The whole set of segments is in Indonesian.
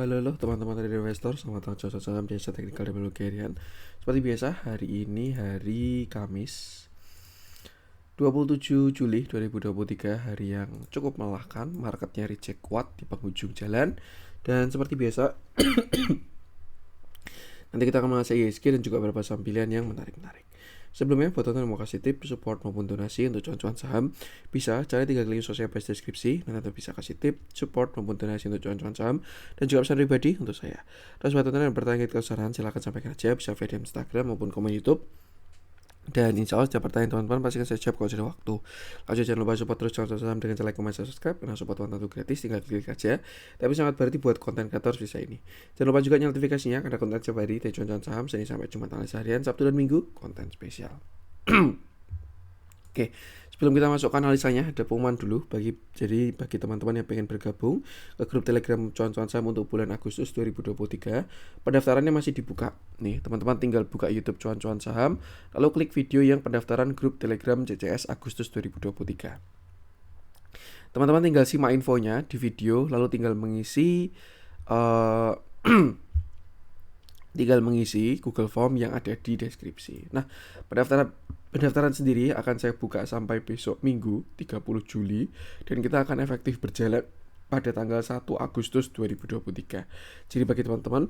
Halo teman-teman dari investor, selamat datang di saham Desa Teknikal dan Teknologi Harian. Seperti biasa, hari ini hari Kamis 27 Juli 2023, hari yang cukup melelahkan, marketnya reject kuat di penghujung jalan. Dan seperti biasa, nanti kita akan mengasih ISG dan juga beberapa saham pilihan yang menarik-menarik. Sebelumnya, buat teman-teman yang mau kasih tip, support maupun donasi untuk cuan-cuan saham, bisa cari 3 link sosial base deskripsi, dan nanti bisa kasih tip, support maupun donasi untuk cuan-cuan saham, dan juga pesan pribadi untuk saya. Terus buat teman-teman yang bertanya ke saran, silahkan sampaikan aja, bisa via DM Instagram maupun komen YouTube. Dan insya Allah setiap pertanyaan teman-teman pasti akan saya jawab kalau ada waktu. Lanjut, jangan lupa support terus channel saham dengan like, comment, subscribe. Karena support teman-teman itu gratis, tinggal klik aja. Tapi sangat berarti buat konten kreator bisa ini. Jangan lupa juga nyalakan notifikasinya karena konten setiap hari dari cuan saham Senin sampai Jumat analisa harian, Sabtu dan Minggu konten spesial. Oke, sebelum kita masuk ke analisanya, ada pengumuman dulu bagi teman-teman yang pengen bergabung ke grup Telegram cuan-cuan saham untuk bulan Agustus 2023. Pendaftarannya masih dibuka. Nih, teman-teman tinggal buka YouTube cuan-cuan saham, lalu klik video yang pendaftaran grup Telegram CCS Agustus 2023. Teman-teman tinggal simak infonya di video, lalu tinggal mengisi Google Form yang ada di deskripsi. Nah, pendaftaran sendiri akan saya buka sampai besok Minggu 30 Juli dan kita akan efektif berjalan pada tanggal 1 Agustus 2023. Jadi bagi teman-teman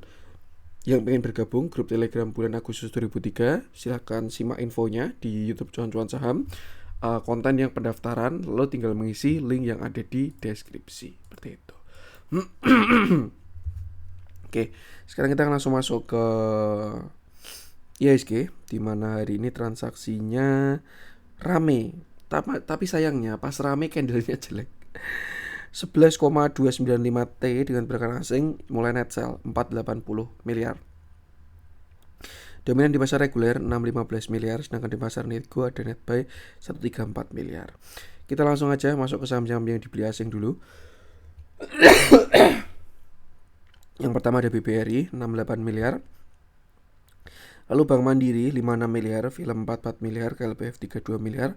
yang pengen bergabung grup Telegram bulan Agustus 2003, silahkan simak infonya di YouTube Cuan-Cuan Saham, konten yang pendaftaran, lalu tinggal mengisi link yang ada di deskripsi. Seperti itu. Oke, sekarang kita langsung masuk ke IHSG, di mana hari ini transaksinya rame. Tapi sayangnya pas rame candlenya jelek. 11,295 T dengan pergerakan asing mulai net sell 480 miliar. Dominan di pasar reguler 615 miliar, sedangkan di pasar nego ada net buy 134 miliar. Kita langsung aja masuk ke saham-saham yang dibeli asing dulu. Yang pertama ada BBRI 68 miliar. Lalu Bank Mandiri 56 miliar, Film 44 miliar, KLPF 32 miliar,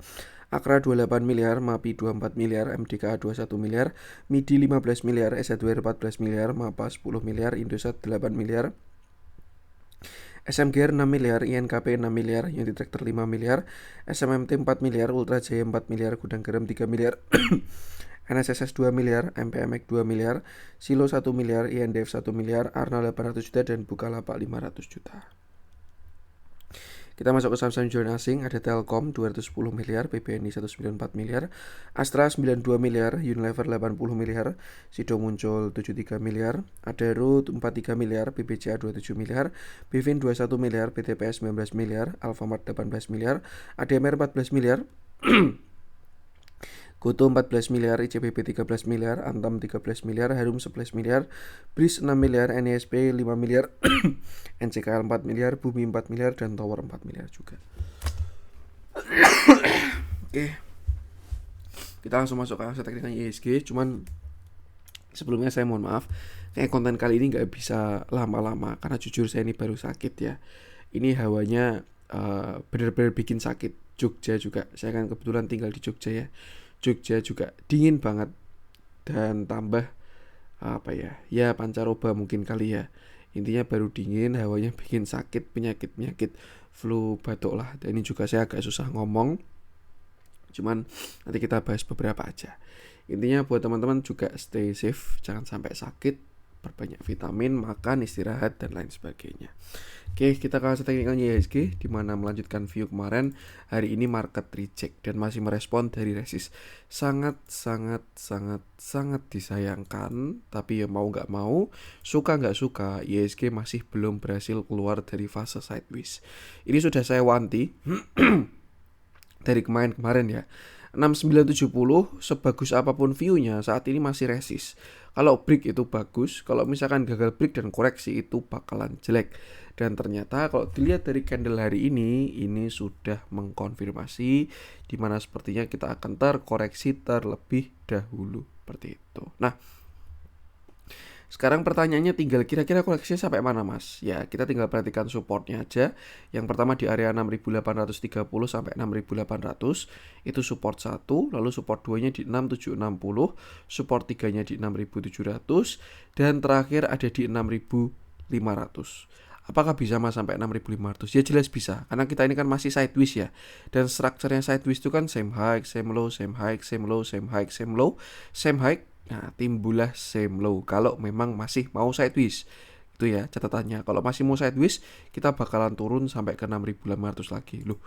Akra 28 miliar, MAPI 24 miliar, MDKA 21 miliar, MIDI 15 miliar, SHWR 14 miliar, MAPA 10 miliar, Indosat 8 miliar, SMGR 6 miliar, INKP 6 miliar, Unity Tractor 5 miliar, SMMT 4 miliar, Ultra Jaya 4 miliar, Gudang Garam 3 miliar, NSSS 2 miliar, MPMX 2 miliar, Silo 1 miliar, INDF 1 miliar, Arna 800 juta, dan Bukalapak 500 juta. Kita masuk ke saham-saham jualan asing, ada Telkom 210 miliar, PBNI 194 miliar, Astra 92 miliar, Unilever 80 miliar, Sido muncul 73 miliar, Adaro 43 miliar, BBCA 27 miliar, Bivin 21 miliar, PTPS 19 miliar, Alfamart 18 miliar, ADMR 14 miliar, Goto 14 miliar, ICBP 13 miliar, Antam 13 miliar, Harum 11 miliar, BRIS 6 miliar, NISP 5 miliar, NCKL 4 miliar, Bumi 4 miliar, dan Tower 4 miliar juga. Oke, kita langsung masuk ke aset teknikal IHSG. Cuman sebelumnya saya mohon maaf, kayak konten kali ini gak bisa lama-lama karena jujur saya ini baru sakit ya. Ini hawanya benar-benar bikin sakit. Jogja juga, saya kan kebetulan tinggal di Jogja ya. Jogja juga dingin banget dan tambah pancaroba mungkin kali ya. Intinya baru dingin, hawanya bikin sakit, penyakit flu, batuk lah. Dan ini juga saya agak susah ngomong. Cuman nanti kita bahas beberapa aja. Intinya buat teman-teman juga stay safe, jangan sampai sakit, perbanyak vitamin, makan, istirahat, dan lain sebagainya. Oke, kita ke aset teknikalnya IHSG, di mana melanjutkan view kemarin. Hari ini market reject dan masih merespon dari resist. Sangat disayangkan, tapi ya mau nggak mau, suka nggak suka, IHSG masih belum berhasil keluar dari fase sideways. Ini sudah saya wanti dari kemarin ya. 6970 sebagus apapun view-nya saat ini masih resist. Kalau break itu bagus, kalau misalkan gagal break dan koreksi itu bakalan jelek. Dan ternyata kalau dilihat dari candle hari ini sudah mengkonfirmasi di mana sepertinya kita akan terkoreksi terlebih dahulu seperti itu. Nah, Sekarang pertanyaannya tinggal kira-kira koleksinya sampai mana Mas? Ya kita tinggal perhatikan supportnya aja. Yang pertama di area 6.830 sampai 6.800 itu support 1, lalu support 2-nya di 6.760, support 3-nya di 6.700, dan terakhir ada di 6.500. Apakah bisa Mas sampai 6.500? Ya jelas bisa, karena kita ini kan masih sideways ya. Dan strukturnya sideways itu kan same high, same low, same high, same low, same high, same low, same high. Nah, timbullah same low kalau memang masih mau sideways. Itu ya catatannya. Kalau masih mau sideways, kita bakalan turun sampai ke 6.500 lagi. Loh,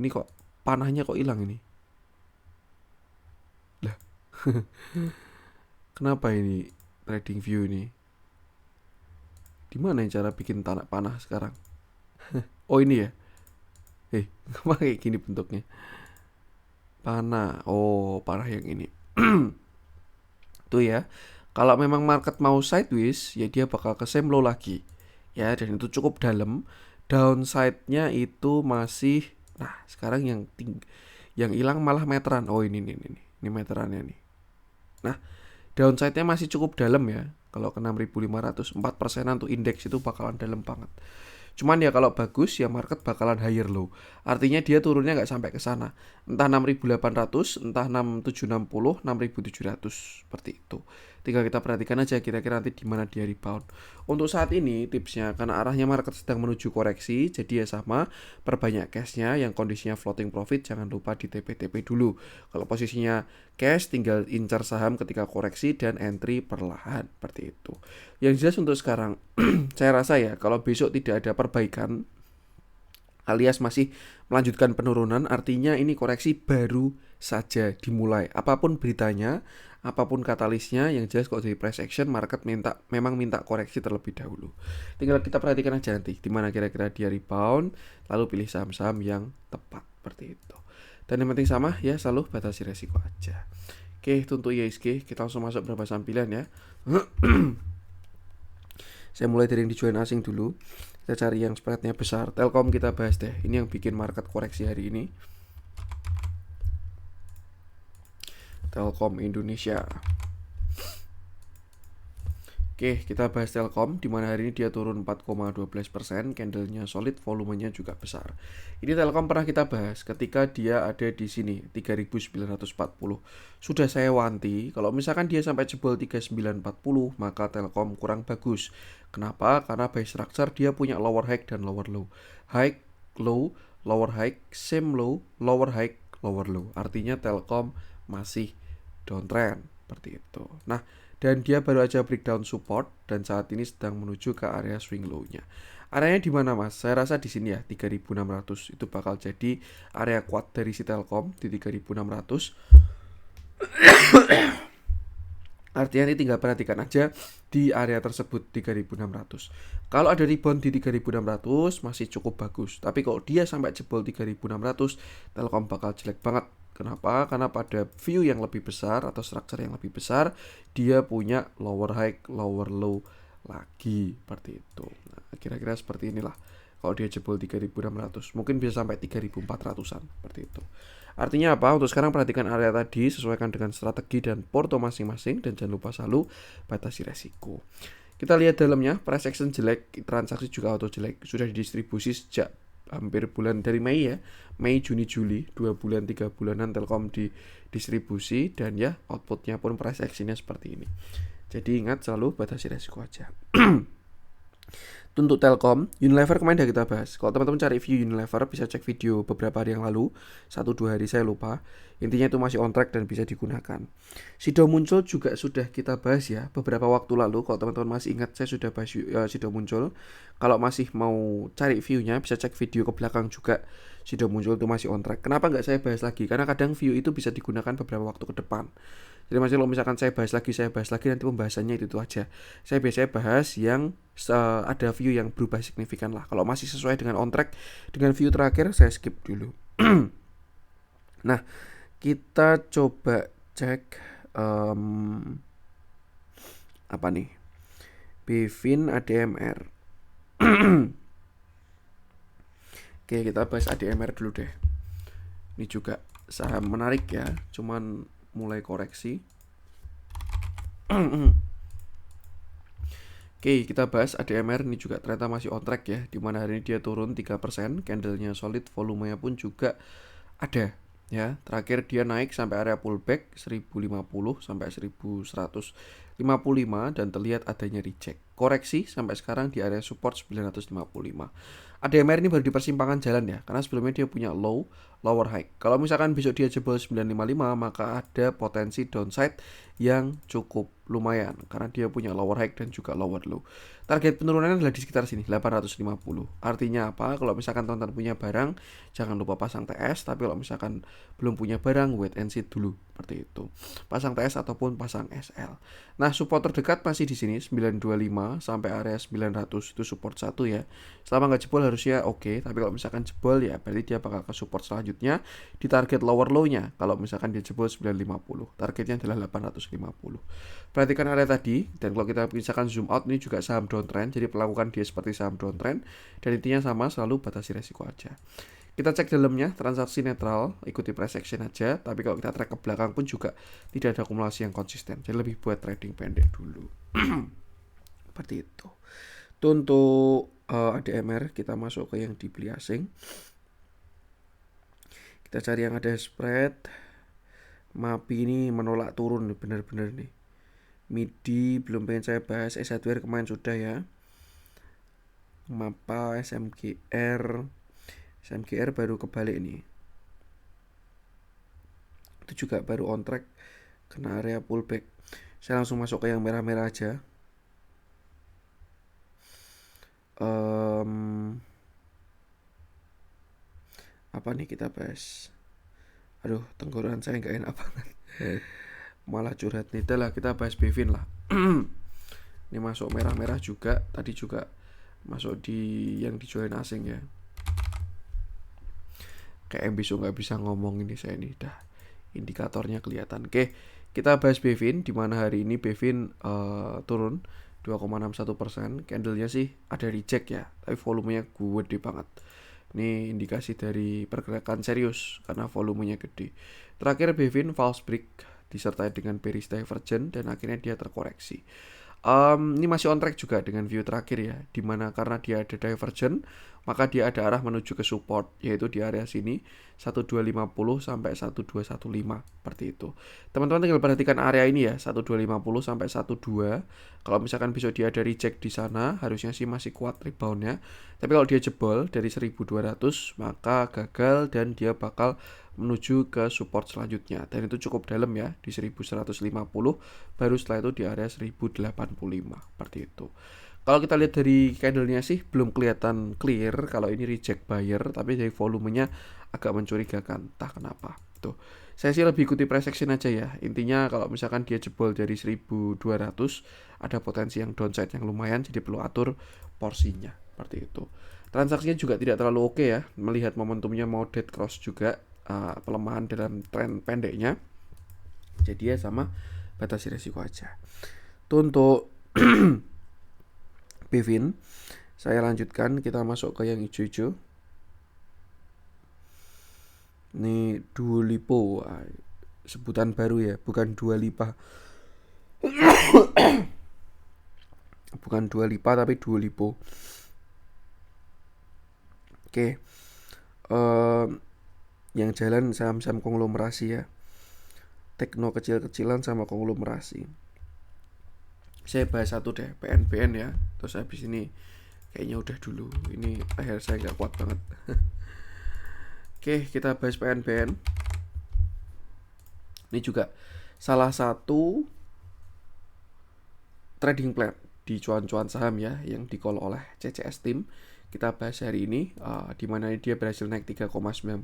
ini kok panahnya kok hilang ini? Lah, kenapa ini trading view ini? Di mana cara bikin tanah panah sekarang? Oh, ini ya. Kenapa kayak gini bentuknya? Panah. Oh, panah yang ini. Tuh ya. Kalau memang market mau sideways, ya dia bakal ke same low lagi. Ya, dan itu cukup dalam. Downside-nya itu masih, nah, sekarang yang hilang malah meteran. Oh, ini. Ini meterannya nih. Nah, downside-nya masih cukup dalam ya. Kalau ke 6.500, 4%-an tuh indeks itu bakalan dalam banget. Cuman ya kalau bagus ya market bakalan higher low. Artinya dia turunnya nggak sampai ke sana. Entah 6.800, entah 6.760, 6.700 seperti itu. Tinggal kita perhatikan aja kira-kira nanti di mana dia rebound. Untuk saat ini tipsnya karena arahnya market sedang menuju koreksi, jadi ya sama, perbanyak cashnya yang kondisinya floating profit jangan lupa di TP-TP dulu. Kalau posisinya cash tinggal incar saham ketika koreksi dan entry perlahan seperti itu. Yang jelas untuk sekarang saya rasa ya kalau besok tidak ada perbaikan alias masih melanjutkan penurunan, artinya ini koreksi baru saja dimulai. Apapun beritanya, apapun katalisnya, yang jelas kalau dari price action market memang minta koreksi terlebih dahulu. Tinggal kita perhatikan aja nanti di mana kira-kira dia rebound, lalu pilih saham-saham yang tepat seperti itu. Dan yang penting sama ya, selalu batasi resiko aja. Oke, itu untuk IHSG. Kita langsung masuk beberapa saham pilihan ya. Saya mulai dari yang dijual asing dulu. Kita cari yang spreadnya besar. Telkom kita bahas deh. Ini yang bikin market koreksi hari ini. Telkom Indonesia. Oke, kita bahas Telkom, di mana hari ini dia turun 4,12%, candlenya solid, volumenya juga besar. Ini Telkom pernah kita bahas ketika dia ada di sini, 3.940. Sudah saya wanti, kalau misalkan dia sampai jebol 3.940, maka Telkom kurang bagus. Kenapa? Karena by structure dia punya lower high dan lower low. High, low, lower high, same low, lower high, lower low. Artinya Telkom masih downtrend, seperti itu. Nah, dan dia baru aja breakdown support dan saat ini sedang menuju ke area swing low-nya. Areanya di mana Mas? Saya rasa di sini ya, 3.600 itu bakal jadi area kuat dari si Telkom di 3.600. Artinya ini tinggal perhatikan aja di area tersebut 3.600. Kalau ada rebound di 3.600 masih cukup bagus. Tapi kalau dia sampai jebol 3.600, Telkom bakal jelek banget. Kenapa? Karena pada view yang lebih besar atau structure yang lebih besar, dia punya lower high, lower low lagi seperti itu. Nah, kira-kira seperti inilah. Kalau dia jebol 3.600, mungkin bisa sampai 3.400-an seperti itu. Artinya apa? Untuk sekarang perhatikan area tadi, sesuaikan dengan strategi dan porto masing-masing, dan jangan lupa selalu batasi resiko. Kita lihat dalamnya, price action jelek, transaksi juga auto jelek, sudah didistribusi sejak hampir bulan dari Mei ya, Mei, Juni, Juli, 2 bulan 3 bulanan Telkom di distribusi, dan ya outputnya pun price actionnya seperti ini. Jadi ingat selalu batasi resiko aja. Untuk Telkom, Unilever kemarin udah kita bahas. Kalau teman-teman cari view Unilever bisa cek video beberapa hari yang lalu, 1-2 hari saya lupa. Intinya itu masih on track dan bisa digunakan. Sido Muncul juga sudah kita bahas ya beberapa waktu lalu. Kalau teman-teman masih ingat, saya sudah bahas Sido Muncul. Kalau masih mau cari view-nya bisa cek video ke belakang juga. Sido Muncul itu masih on track. Kenapa nggak saya bahas lagi? Karena kadang view itu bisa digunakan beberapa waktu ke depan. Jadi kalau misalkan saya bahas lagi nanti pembahasannya itu aja. Saya biasanya bahas yang ada view yang berubah signifikan lah. Kalau masih sesuai dengan on track dengan view terakhir, saya skip dulu. Nah, kita coba cek apa nih? Bevin ADMR. Oke, kita bahas ADMR dulu deh. Ini juga saham menarik ya, cuman mulai koreksi. Oke, kita bahas ADMR ini juga ternyata masih on track ya, dimana hari ini dia turun 3%, candlenya solid, volumenya pun juga ada ya. Terakhir dia naik sampai area pullback 1050 sampai 1155 dan terlihat adanya reject. Koreksi sampai sekarang di area support 955. ADMR ini baru di persimpangan jalan ya, karena sebelumnya dia punya low, lower high. Kalau misalkan besok dia jebol 955, maka ada potensi downside yang cukup lumayan karena dia punya lower high dan juga lower low. Target penurunannya adalah di sekitar sini 850. Artinya apa? Kalau misalkan teman-teman punya barang, jangan lupa pasang TS, tapi kalau misalkan belum punya barang, wait and see dulu seperti itu. Pasang TS ataupun pasang SL. Nah, support terdekat masih di sini 925 sampai area 900 itu support 1 ya. Selama nggak jebol harusnya oke, tapi kalau misalkan jebol ya berarti dia bakal ke support selanjutnya di target lower low-nya. Kalau misalkan dia jebol 950, targetnya adalah 850. Perhatikan area tadi, dan kalau kita misalkan zoom out, ini juga saham downtrend, jadi perlakukan dia seperti saham downtrend, dan intinya sama, selalu batasi resiko aja. Kita cek dalamnya, transaksi netral, ikuti price action aja, tapi kalau kita track ke belakang pun juga tidak ada akumulasi yang konsisten, jadi lebih buat trading pendek dulu. Seperti itu. Itu untuk ADMR, kita masuk ke yang dibeli asing. Kita cari yang ada spread. MAPI ini menolak turun bener-bener nih. MIDI belum pengen saya bahas, S1R kemarin sudah ya. MAPA, SMGR baru kebalik nih. Itu juga baru on track, kena area pullback. Saya langsung masuk ke yang merah-merah aja. Apa nih kita bahas? Aduh, tenggorokan saya nggak enak banget. Malah curhat nih, lah kita bahas Bevin lah. Ini masuk merah-merah juga, tadi juga masuk di yang dijualin asing ya. Kayak besok nggak bisa ngomong ini saya nih, dah indikatornya kelihatan. Oke, kita bahas Bevin, dimana hari ini Bevin turun 2,61%. Candlenya sih ada reject ya, tapi volumenya gede banget. Ini indikasi dari pergerakan serius karena volumenya gede. Terakhir Bevin false break disertai dengan bearish divergence dan akhirnya dia terkoreksi. Ini masih on track juga dengan view terakhir ya, dimana karena dia ada divergent, maka dia ada arah menuju ke support, yaitu di area sini 1250 sampai 1215 seperti itu. Teman-teman tinggal perhatikan area ini ya, 1250 sampai 12. Kalau misalkan besok dia ada reject di sana, harusnya sih masih kuat reboundnya. Tapi kalau dia jebol dari 1200, maka gagal dan dia bakal menuju ke support selanjutnya, dan itu cukup dalam ya, di 1150, baru setelah itu di area 1085 seperti itu. Kalau kita lihat dari candlenya sih belum kelihatan clear kalau ini reject buyer, tapi dari volumenya agak mencurigakan, entah kenapa. Tuh, saya sih lebih ikuti price action aja ya. Intinya kalau misalkan dia jebol dari 1200, ada potensi yang downside yang lumayan, jadi perlu atur porsinya seperti itu. Transaksinya juga tidak terlalu oke ya, melihat momentumnya mau dead cross juga, pelemahan dalam tren pendeknya. Jadi ya sama, batasi resiko aja. Itu untuk Bevin. Saya lanjutkan, kita masuk ke yang hijau-hijau. Ini Duolipo, sebutan baru ya, bukan Dua Lipa. Bukan Dua Lipa tapi Duolipo. Oke. Yang jalan saham-saham konglomerasi ya, tekno kecil-kecilan sama konglomerasi. Saya bahas satu deh, PNBN ya, terus habis ini kayaknya udah dulu, ini leher saya nggak kuat banget. Oke, kita bahas PNBN. Ini juga salah satu trading plan di cuan-cuan saham ya, yang di-call oleh CCS Team. Kita bahas hari ini, di mana dia berhasil naik 3,98%.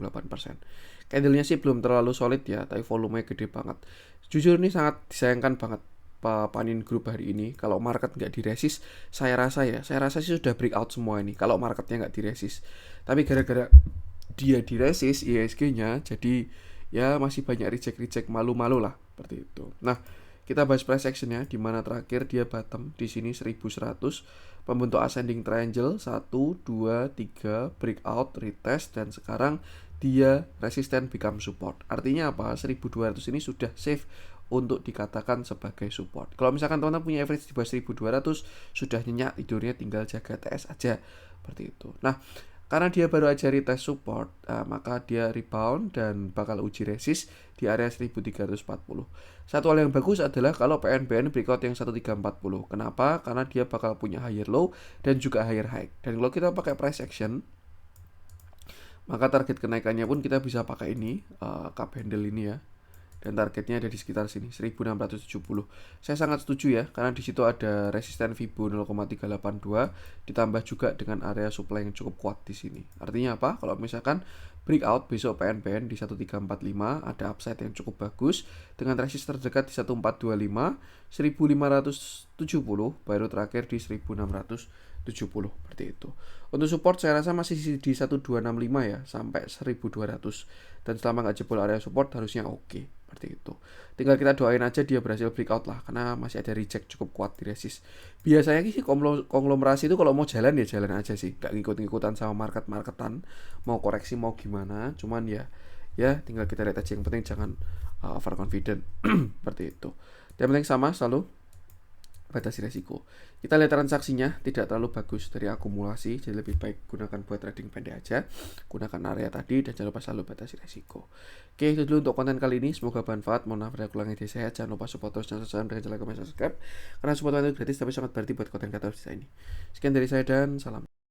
Candlenya sih belum terlalu solid ya, tapi volumenya gede banget. Jujur ini sangat disayangkan banget Panin Group hari ini. Kalau market nggak diresis, saya rasa sih sudah breakout semua ini, kalau marketnya nggak diresis. Tapi gara-gara dia diresis ISG-nya, jadi ya masih banyak reject malu-malu lah, seperti itu. Nah, kita bahas price action-nya, di mana terakhir dia bottom di sini 1100, pembentuk ascending triangle 1 2 3, breakout, retest, dan sekarang dia resisten become support. Artinya apa? 1200 ini sudah safe untuk dikatakan sebagai support. Kalau misalkan teman-teman punya average di bawah 1200 sudah nyenyak tidurnya, tinggal jaga TS aja seperti itu. Nah, karena dia baru aja retest support, maka dia rebound dan bakal uji resist di area 1340. Satu hal yang bagus adalah kalau PNBN breakout yang 1340. Kenapa? Karena dia bakal punya higher low dan juga higher high. Dan kalau kita pakai price action, maka target kenaikannya pun kita bisa pakai ini, cup handle ini ya. Dan targetnya ada di sekitar sini 1670. Saya sangat setuju ya, karena di situ ada resisten Fibo 0,382 ditambah juga dengan area supply yang cukup kuat di sini. Artinya apa? Kalau misalkan breakout besok PNBN di 1345 ada upside yang cukup bagus dengan resisten terdekat di 1425, 1570 baru terakhir di 1670 seperti itu. Untuk support saya rasa masih di 1265 ya sampai 1200. Dan selama nggak jebol area support harusnya oke seperti itu. Tinggal kita doain aja dia berhasil breakout lah, karena masih ada reject cukup kuat di resist. Biasanya sih konglomerasi itu kalau mau jalan ya jalan aja sih, nggak ngikut-ngikutan sama marketan, mau koreksi mau gimana. Cuman ya tinggal kita lihat aja, yang penting jangan overconfident seperti itu. Yang penting sama selalu batasi resiko. Kita lihat transaksinya tidak terlalu bagus dari akumulasi, jadi lebih baik gunakan buat trading pendek aja. Gunakan area tadi dan jangan lupa selalu batasi resiko. Oke, itu dulu untuk konten kali ini. Semoga bermanfaat. Mohon maaf ada kurang ide saya. Jangan lupa support terus dan dengan cara komen subscribe. Karena support itu gratis tapi sangat berarti buat konten kreator saya ini. Sekian dari saya dan salam.